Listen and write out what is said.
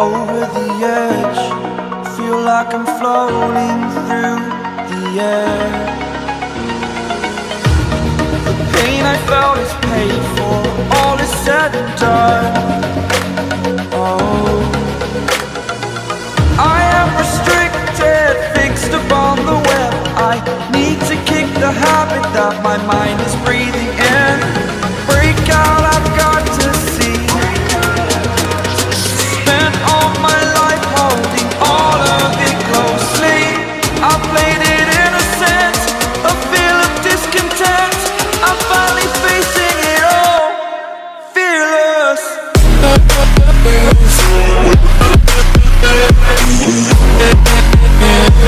over the edge. Feel like I'm floating through the air. The pain I felt is paid for, all is said and done. Oh, I am restricted, fixed upon the web. I need to kick the habit that my mind is breathing